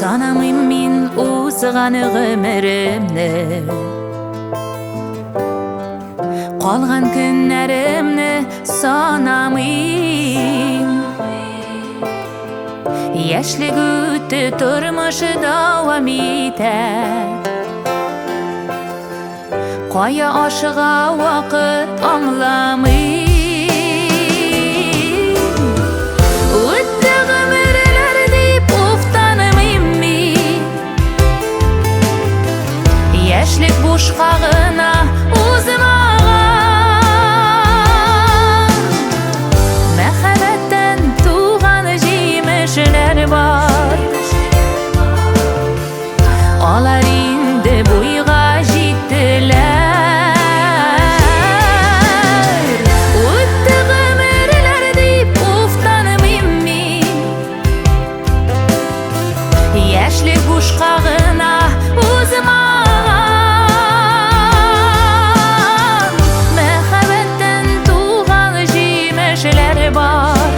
Санамын мен узган өмүрүмдү, калган күннеримни санамын. Яшлык өтті, турмуш давам этет. Кая ашыга вакыт аңламый. Өтті гөмүрлөр деп уфтанымын мен. Яшлык бушка гына узмаган. Мәхәббәттән туган җимешләр бар. Алар инде буйга җиттеләр. Үтте гөмүрлөр дип уфтанымын мен. Яшьлек бушка гына узмаган. Мәхәббәттән туган җимешләр бар.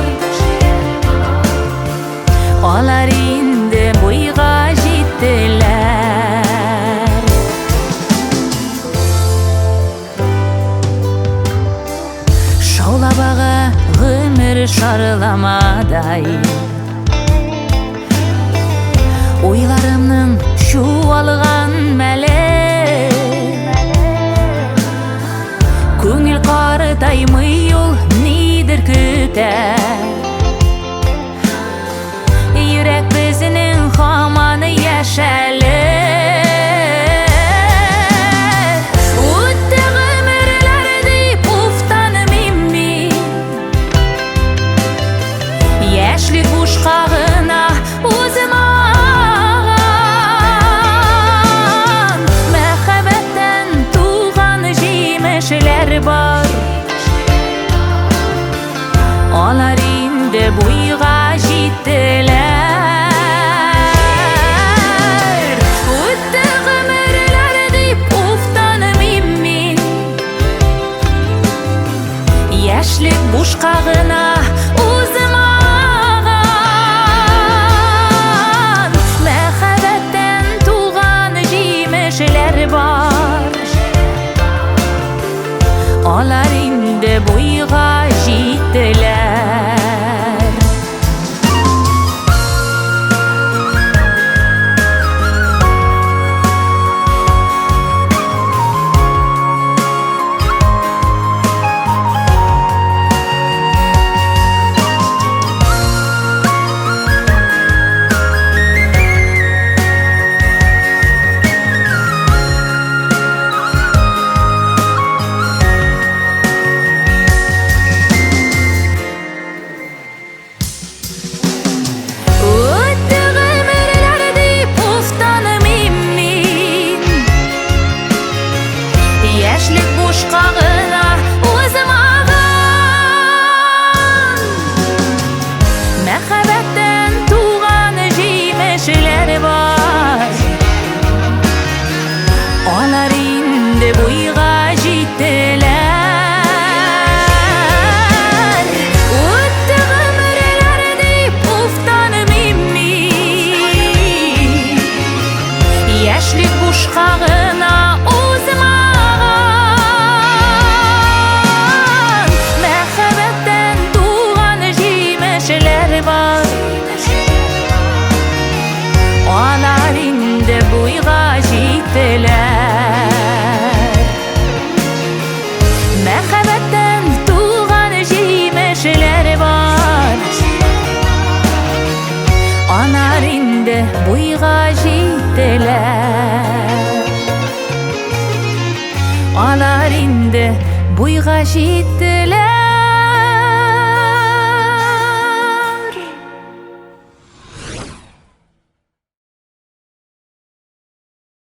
Алар инде буйга җиттеләр. Шаулабага гөмүр шарламадай. Уйларымның чуалган мәле. Күңел картаймый ул нидер көтә. Йөрәк безнең һаман яшәле. Үтте гөмүрлөр дип уфтанымын мен. Яшьлек бушка гына узмаган. Мәхәббәттән туган җимешләр бар. Алар инде буйга җиттеләр. Үтте гөмүрлөр дип уфтанымын мен. Яшьлек бушка гына узмаган. Мәхәббәттән туган җимешләр бар. Алар инде буйга җиттеләр. Яшьлек бушка гына узмаган. Мәхәббәттән туган җимешләр бар. Алар инде буйга җиттеләр. Үтте гөмүрлөр дип уфтанымын мен. Яшьлек бушка гына бар. Алар инде буйга җиттеләр. Мәхәббәттән туган җимешләр бар. Алар инде буйга җиттеләр. Алар инде буйга җиттеләр.